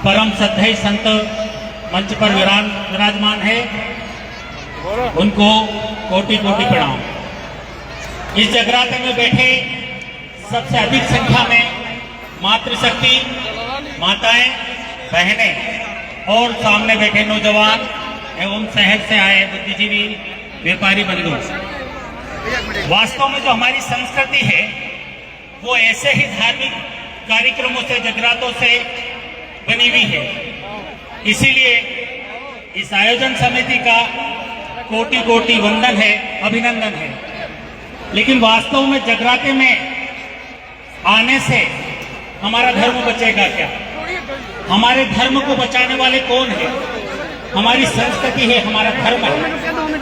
परम श्रद्धेय संत मंच पर विराजमान है, उनको कोटि कोटि प्रणाम। इस जगराते में बैठे सबसे अधिक संख्या में मातृशक्ति, माताएं, बहनें और सामने बैठे नौजवान एवं शहर से आए बुद्धिजीवी, व्यापारी बंधु। वास्तव में जो हमारी संस्कृति है वो ऐसे ही धार्मिक कार्यक्रमों से, जगरातों से बनी हुई है। इसीलिए इस आयोजन समिति का कोटि कोटि वंदन है, अभिनंदन है। लेकिन वास्तव में जगराते में आने से हमारा धर्म बचेगा क्या? हमारे धर्म को बचाने वाले कौन है? हमारी संस्कृति है, हमारा धर्म है।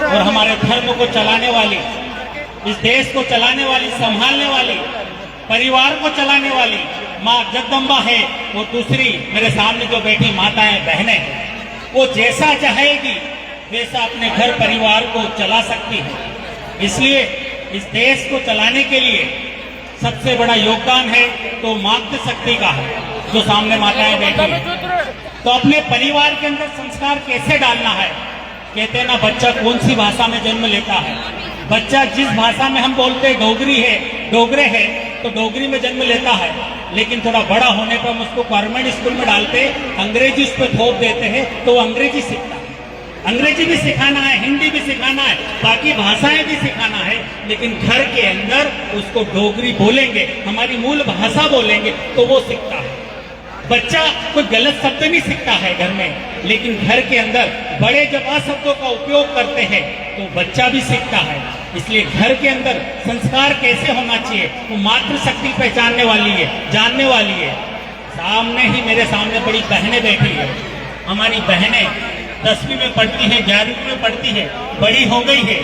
और हमारे धर्म को चलाने वाली, इस देश को चलाने वाली, संभालने वाली, परिवार को चलाने वाली माँ जगदम्बा है। और दूसरी मेरे सामने जो बैठी माताएं, बहनें, वो जैसा चाहेगी वैसा अपने घर परिवार को चला सकती है। इसलिए इस देश को चलाने के लिए सबसे बड़ा योगदान है तो मातृशक्ति का है, जो सामने माताएं बैठी हैं। तो अपने परिवार के अंदर संस्कार कैसे डालना है? कहते हैं ना, बच्चा कौन सी भाषा में जन्म लेता है? बच्चा जिस भाषा में हम बोलते हैं, डोगरी है, डोगरे है, तो डोगरी में जन्म लेता है। लेकिन थोड़ा बड़ा होने पर हम उसको गवर्नमेंट स्कूल में डालते, अंग्रेजी उस पर थोप देते हैं, तो वो अंग्रेजी सीखता है। अंग्रेजी भी सिखाना है, हिंदी भी सिखाना है, बाकी भाषाएं भी सिखाना है। लेकिन घर के अंदर उसको डोगरी बोलेंगे, हमारी मूल भाषा बोलेंगे, तो वो सीखता है। बच्चा कोई गलत शब्द नहीं सीखता है घर में, लेकिन घर के अंदर बड़े जब अशब्दों का उपयोग करते हैं तो बच्चा भी सीखता है। इसलिए घर के अंदर संस्कार कैसे होना चाहिए वो मातृशक्ति पहचानने वाली है, जानने वाली है। सामने ही मेरे सामने बड़ी बहनें बैठी है। हमारी बहनें 10वीं में पढ़ती है, 11वीं में पढ़ती है, बड़ी हो गई है,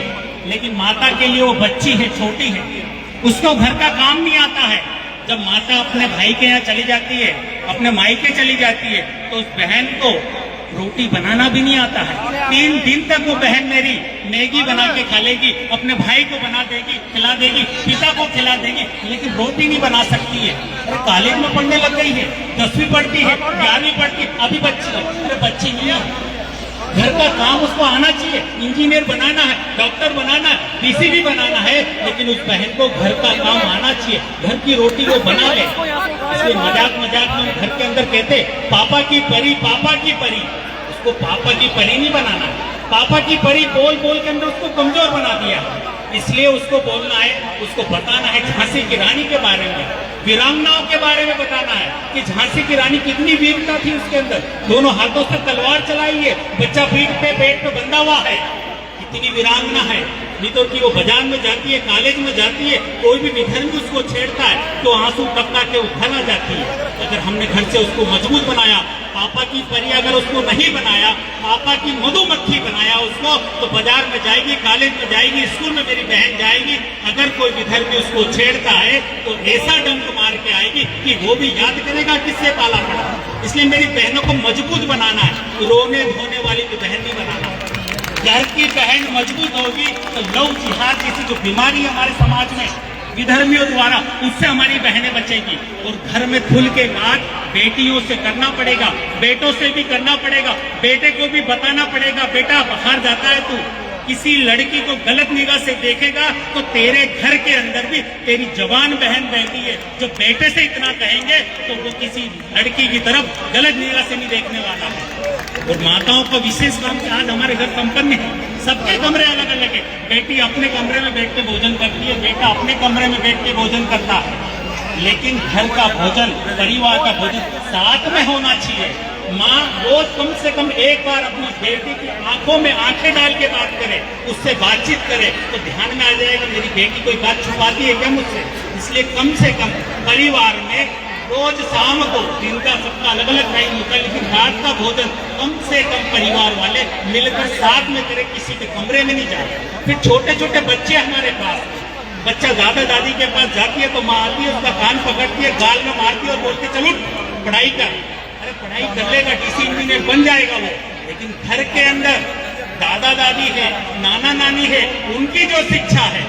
लेकिन माता के लिए वो बच्ची है, छोटी है, उसको घर का काम नहीं आता है। जब माता अपने भाई के यहाँ चली जाती है, अपने मायके चली जाती है, तो उस बहन को रोटी बनाना भी नहीं आता है। 3 दिन तक वो बहन मेरी मैगी बना के खा लेगी, अपने भाई को बना देगी, खिला देगी, पिता को खिला देगी, लेकिन रोटी नहीं बना सकती है। वो कॉलेज में पढ़ने लग गई है, 10वीं पढ़ती है, 11वीं पढ़ती है, अभी बच्ची है। अरे बच्ची नहीं है, घर का काम उसको आना चाहिए। इंजीनियर बनाना है, डॉक्टर बनाना है, पीसीबी बनाना है, लेकिन उस बहन को घर का काम आना चाहिए। घर की रोटी वो बना ले। इसलिए मजाक मजाक में घर के अंदर कहते पापा की परी, पापा की परी। उसको पापा की परी नहीं बनाना है। पापा की परी बोल बोल के अंदर उसको कमजोर बना दिया। इसलिए उसको बोलना है, उसको बताना है झांसी की रानी के बारे में, वीरांगनाओं के बारे में बताना है कि झांसी की रानी कितनी वीरता थी उसके अंदर। दोनों हाथों से तलवार चलाई है, बच्चा पीठ पे पेट पे बंधा हुआ है, कितनी वीरांगना है। नहीं तो कि वो बाजार में जाती है, कॉलेज में जाती है, कोई भी निधन भी उसको छेड़ता है तो आंसू टपका के उठा आ जाती है। अगर हमने घर से उसको मजबूत बनाया, पापा की परी अगर उसको नहीं बनाया, पापा की मधुमक्खी बनाया उसको, तो बाजार में जाएगी, कॉलेज में जाएगी, स्कूल में मेरी बहन जाएगी, अगर कोई विधर भी उसको छेड़ता है तो ऐसा डंक मार के आएगी कि वो भी याद करेगा किससे पाला पड़ा। इसलिए मेरी बहनों को मजबूत बनाना है, रोने धोने वाली भी बहन नहीं बनाना। घर की बहन मजबूत होगी तो लव जिहाद जैसी जो बीमारी हमारे समाज में विधर्मियों द्वारा, उससे हमारी बहनें बचेगी। और घर में खुल के बात बेटियों से करना पड़ेगा, बेटों से भी करना पड़ेगा। बेटे को भी बताना पड़ेगा, बेटा बाहर जाता है तू, किसी लड़की को गलत निगाह से देखेगा तो तेरे घर के अंदर भी तेरी जवान बहन बैठी है। जो बेटे से इतना कहेंगे तो वो किसी लड़की की तरफ गलत निगाह से नहीं देखने वाला है। और माताओं का विशेष काम आज हमारे घर संपन्न है, सबके कमरे अलग अलग है। बेटी अपने कमरे में बैठ के भोजन करती है, बेटा अपने कमरे में बैठ के भोजन करता है, लेकिन घर का भोजन, परिवार का भोजन साथ में होना चाहिए। माँ रोज कम से कम एक बार अपनी बेटी की आंखों में आंखें डाल के बात करे, उससे बातचीत करे, तो ध्यान में आ जाएगा मेरी बेटी कोई बात छुपाती है क्या मुझसे। इसलिए कम से कम परिवार में रोज शाम को, दिन का सबका अलग अलग टाइम होता है, लेकिन रात का भोजन कम से कम परिवार वाले मिलकर साथ में करें, किसी के कमरे में नहीं जाए। फिर छोटे छोटे बच्चे हमारे पास, बच्चा दादा दादी के पास जाती है तो माँ आती है, उसका कान पकड़ती है, गाल में मारती है और बोलती है चलो पढ़ाई कर। अरे पढ़ाई कर लेगा, डीसी इंजीनियर बन जाएगा वो। लेकिन घर के अंदर दादा दादी है, नाना नानी है, उनकी जो शिक्षा है,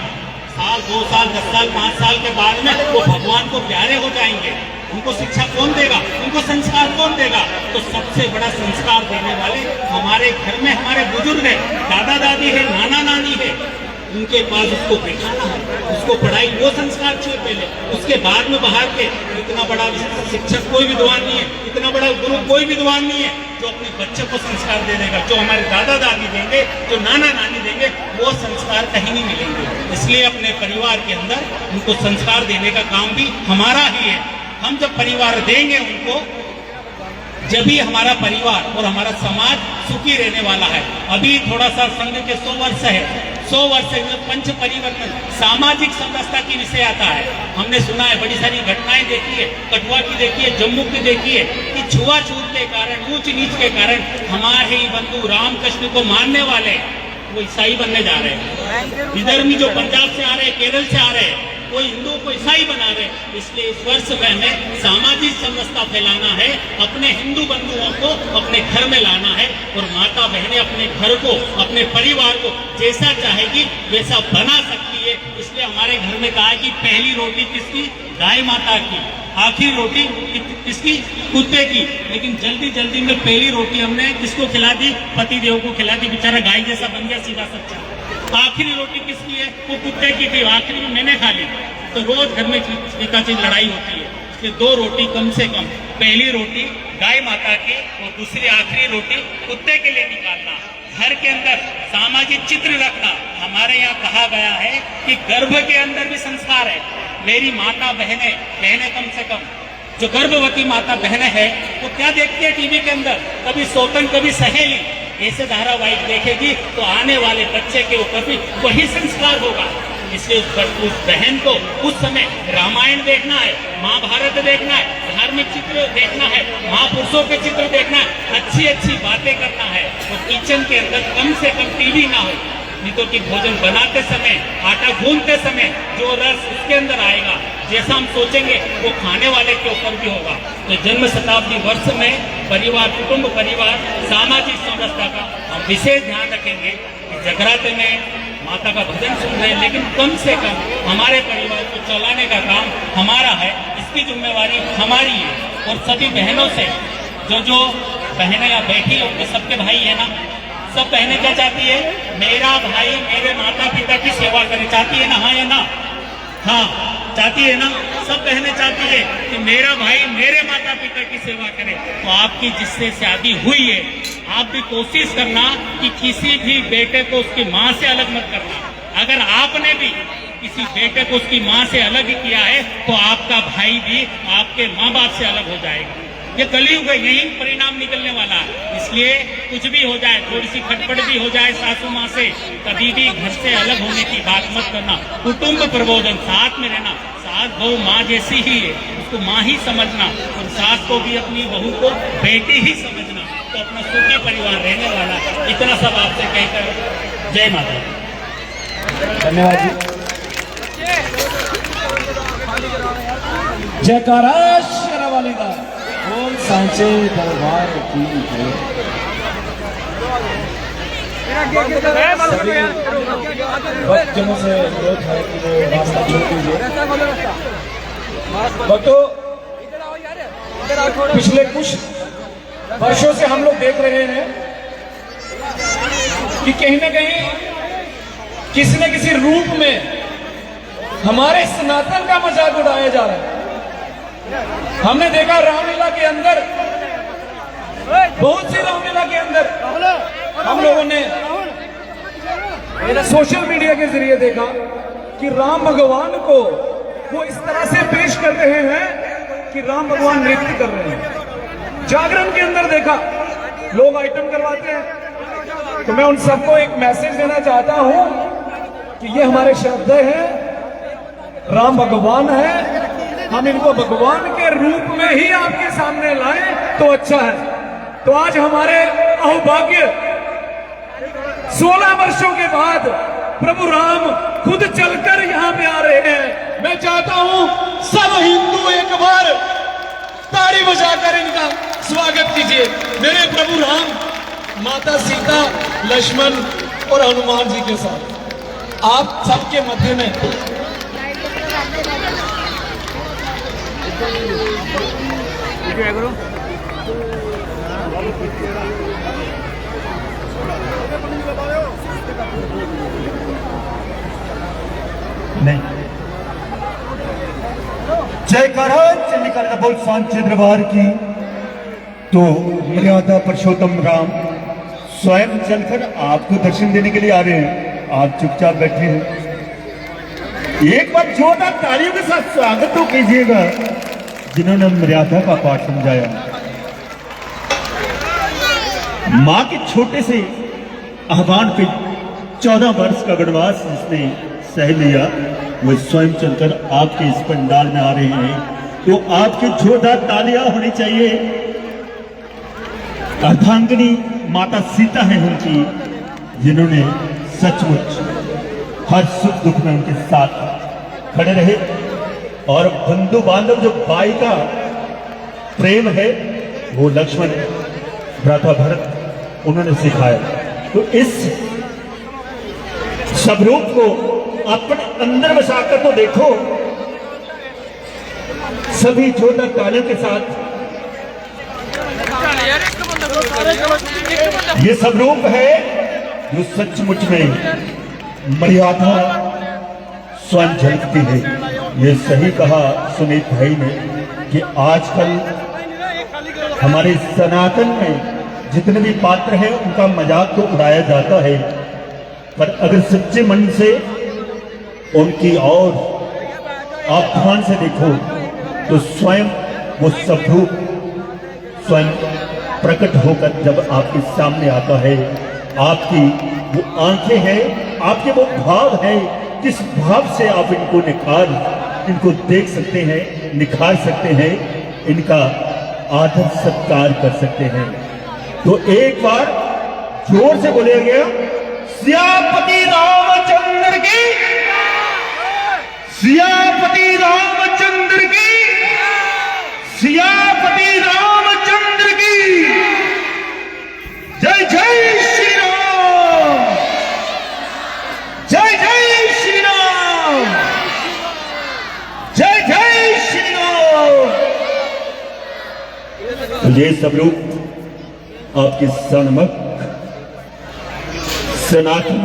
साल 2 साल 10 साल 5 साल के बाद में वो भगवान को प्यारे हो जाएंगे। उनको शिक्षा कौन देगा, उनको संस्कार कौन देगा तो सबसे बड़ा संस्कार देने वाले हमारे घर में हमारे बुजुर्ग है, दादा दादी है, नाना नानी है, उनके पास उसको बैठाना है, उसको पढ़ाई, वो संस्कार चाहिए पहले, उसके बाद में बाहर के। इतना बड़ा शिक्षक कोई विद्वान नहीं है, इतना बड़ा गुरु कोई विद्वान नहीं है जो अपने बच्चे को संस्कार दे देगा। जो हमारे दादा दादी देंगे, जो नाना नानी देंगे, वो संस्कार कहीं नहीं मिलेंगे। इसलिए अपने परिवार के अंदर उनको संस्कार देने का काम भी हमारा ही है। हम जब परिवार देंगे उनको, जब भी हमारा परिवार और हमारा समाज सुखी रहने वाला है। अभी थोड़ा सा संघ के 100 वर्ष है, 100 वर्ष में पंच परिवर्तन सामाजिक समरसता की विषय आता है। हमने सुना है, बड़ी सारी घटनाएं देखी है, कठुआ की देखी है, जम्मू की देखी है कि छुआछूत के कारण, ऊंच नीच के कारण हमारे ही बंधु रामकृष्ण को मानने वाले वो ईसाई बनने जा रहे हैं। इधर भी जो पंजाब से आ रहे हैं, केरल से आ रहे हैं, वो हिंदुओं को ईसाई बना रहे। इसलिए इस वर्ष में हमें सामाजिक समरसता फैलाना है, अपने हिंदू बंधुओं को अपने घर में लाना है और माता बहनें अपने घर को, अपने परिवार को जैसा चाहेगी वैसा बना सकती है। इसलिए हमारे घर में कहा है कि पहली रोटी किसकी? गाय माता की। आखिरी रोटी किसकी? कुत्ते की। लेकिन जल्दी जल्दी में पहली रोटी हमने किसको खिला दी? पति देव को खिला दी। बेचारा गाय जैसा बन गया, सीधा सच्चा। आखिरी रोटी किसकी है? वो कुत्ते की थी, आखिरी में मैंने खा ली। तो रोज घर में एकाची लड़ाई होती है। इसलिए 2 रोटी कम से कम, पहली रोटी गाय माता की और दूसरी आखिरी रोटी कुत्ते के लिए निकालना। घर के अंदर सामाजिक चित्र रखना। हमारे यहाँ कहा गया है कि गर्भ के अंदर भी संस्कार है। मेरी माता बहनें कम से कम, जो गर्भवती माता बहनें हैं, वो क्या देखती है टीवी के अंदर? कभी सौतन, कभी सहेली, ऐसे धारावाहिक देखेगी तो आने वाले बच्चे के ऊपर भी वही संस्कार होगा। इसलिए उस बहन को उस समय रामायण देखना है, महाभारत देखना है, धार्मिक चित्र देखना है, महापुरुषों के चित्र देखना है, अच्छी अच्छी बातें करना है। और किचन के अंदर कम से कम टीवी ना हो, नहीं तो कि भोजन बनाते समय, आटा गूंथते समय जो रस उसके अंदर आएगा, जैसा हम सोचेंगे वो खाने वाले के ऊपर भी होगा। तो जन्म शताब्दी वर्ष में परिवार, कुटुंब परिवार, सामाजिक समरसता का हम विशेष ध्यान रखेंगे। जगराते में माता का भजन सुन रहे हैं, लेकिन कम से कम हमारे परिवार को चलाने का काम हमारा है, इसकी जिम्मेवारी हमारी है। और सभी बहनों से, जो बहनें यहाँ बैठी होंगी, सबके भाई है ना, सब बहनें क्या चाहती है? मेरा भाई मेरे माता पिता की सेवा करे। चाहती है ना? हाँ या ना? हाँ, चाहती है ना? सब बहनें चाहती है कि मेरा भाई मेरे माता पिता की सेवा करे। तो आपकी जिससे शादी हुई है, आप भी कोशिश करना कि किसी भी बेटे को उसकी माँ से अलग मत करना। अगर आपने भी किसी बेटे को उसकी माँ से अलग किया है तो आपका भाई भी आपके माँ बाप से अलग हो जाएगा। ये कलयुग है, यही परिणाम निकलने वाला है। इसलिए कुछ भी हो जाए, थोड़ी सी खटपट भी हो जाए सासू माँ से, कभी भी घर से अलग होने की बात मत करना। कुटुंब प्रबोधन, साथ में रहना। सास बहू माँ जैसी ही है, उसको माँ ही समझना, और सास को भी अपनी बहू को बेटी ही समझना, तो अपना सुखी परिवार रहने वाला। इतना सब आपसे कहकर जय माता दी। धन्यवाद जी। जयकारा शेरावाली का बोल सांचे दरबार की जय। भक्तजनों से अनुरोध है कि वो रास्ता छोड़ दीजिए। भक्तों, पिछले कुछ वर्षों से हम लोग देख रहे हैं कि कहीं ना कहीं किसी न किसी रूप में हमारे सनातन का मजाक उड़ाया जा रहा है। हमने देखा रामलीला के अंदर, बहुत सी रामलीला के अंदर हम लोगों ने सोशल मीडिया के जरिए देखा कि राम भगवान को वो इस तरह से पेश कर रहे हैं कि राम भगवान नृत्य कर रहे हैं। जागरण के अंदर देखा लोग आइटम करवाते हैं। तो मैं उन सबको एक मैसेज देना चाहता हूं कि ये हमारे शब्द हैं, राम भगवान है, हम इनको भगवान के रूप में ही आपके सामने लाएं तो अच्छा है। तो आज हमारे अहोभाग्य 16 वर्षों के बाद प्रभु राम खुद चलकर यहाँ पे आ रहे हैं। मैं चाहता हूं सब हिंदू एक बार ताली बजाकर इनका स्वागत कीजिए। मेरे प्रभु राम माता सीता, लक्ष्मण और हनुमान जी के साथ आप सबके मध्य में नहीं, जयकारा चंडिका बोल सांचे दरबार की। तो मर्यादा पुरुषोत्तम राम स्वयं चलकर आपको दर्शन देने के लिए आ रहे हैं। आप चुपचाप बैठे हैं। एक बार जोरदार तालियों के साथ स्वागत तो कीजिएगा जिन्होंने मर्यादा का पाठ समझाया। मां के छोटे से आह्वान पे 14 वर्ष का वनवास जिसने सह लिया, वो स्वयं चलकर आपके इस पंडाल में आ रहे हैं। तो आपकी जोरदार तालियां होनी चाहिए। अर्धांगिनी माता सीता है उनकी, जिन्होंने सचमुच हर सुख दुख में उनके साथ खड़े रहे। और बंधु बांधव जो भाई का प्रेम है वो लक्ष्मण भ्राता भरत उन्होंने सिखाया। तो इस स्वरूप को अपने अंदर बसाकर तो देखो। सभी जोरदार तालियों के साथ ये स्वरूप है जो सचमुच में मर्यादा स्वयं झलकती है। ये सही कहा सुनीत भाई ने कि आजकल हमारे सनातन में जितने भी पात्र हैं उनका मजाक तो उड़ाया जाता है, पर अगर सच्चे मन से उनकी और आप ध्यान से देखो तो स्वयं वो स्वरूप स्वयं प्रकट होकर जब आपके सामने आता है, आपकी वो आंखें हैं, आपके वो भाव हैं, किस भाव से आप इनको देख सकते हैं, निखार सकते हैं, इनका आदर सत्कार कर सकते हैं। तो एक बार जोर से बोलिया गया, सियापति रामचंद्र की, सियापति रामचंद्र की, सियापति रामचंद्र की जय जय श्री राम, जय जय श्री राम, जय जय श्री राम। तो ये सब लोग आपकी सनमक सनातन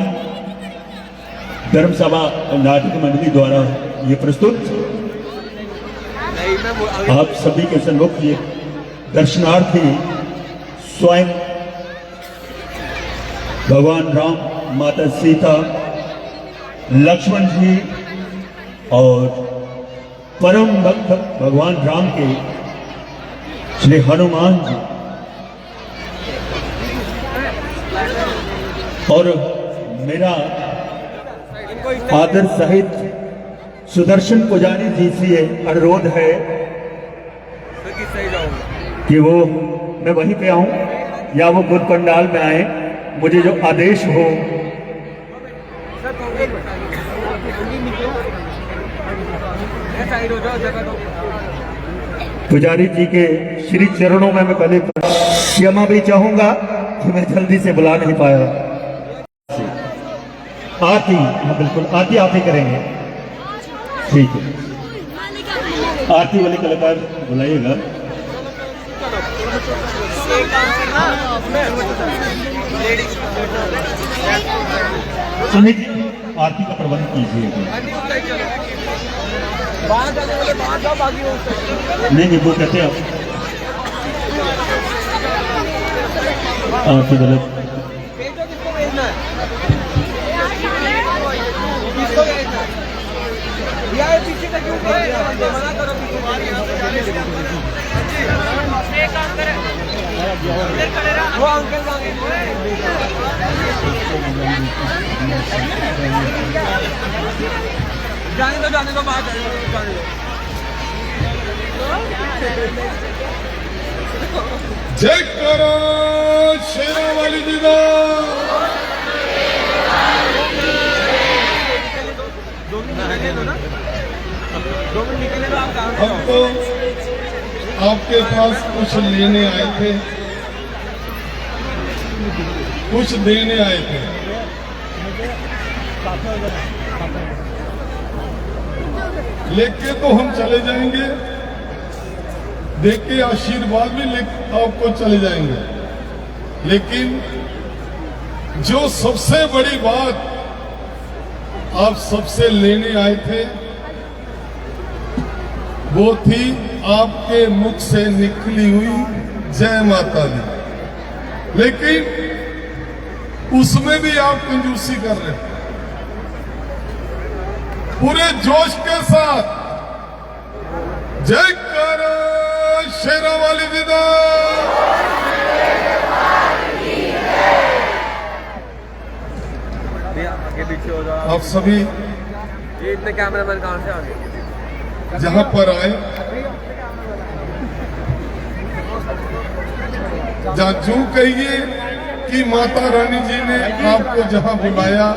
धर्मसभा नाटक मंडली द्वारा ये प्रस्तुत आप सभी के सन्मुख ये दर्शनार्थी स्वयं भगवान राम, माता सीता, लक्ष्मण जी और परम भक्त भगवान राम के श्री हनुमान जी और मेरा आदर सहित सुदर्शन पुजारी जी से अनुरोध है कि वो मैं वहीं पे आऊं या वो खुद पंडाल में आए, मुझे जो आदेश हो। पुजारी जी के श्री चरणों में मैं पहले क्षमा भी चाहूंगा कि मैं जल्दी से बुला नहीं पाया। आरती, हाँ बिल्कुल आरती आप ही करेंगे, ठीक है। आरती वाले कलाकार बुलाइएगा। सुनीत जी आरती का प्रबंध कीजिएगा। नहीं वो कहते हैं आरती गलत। वो अंकल जाने दो बात जाने दो। जय करो शेरा वाली जी का। हम तो आपके पास कुछ लेने आए थे, कुछ देने आए थे। लेके तो हम चले जाएंगे, देख के आशीर्वाद भी आपको चले जाएंगे, लेकिन जो सबसे बड़ी बात आप सबसे लेने आए थे वो थी आपके मुख से निकली हुई जय माता दी, लेकिन उसमें भी आप कंजूसी कर रहे थे। पूरे जोश के साथ जयकारा शेरा वाली विदा। आगे पीछे हो जाओ। आप सभी ये इतने कैमरामैन कहां से आ गए? जहां पर आए, जहां जो कहिए कि माता रानी जी ने आपको जहां बुलाया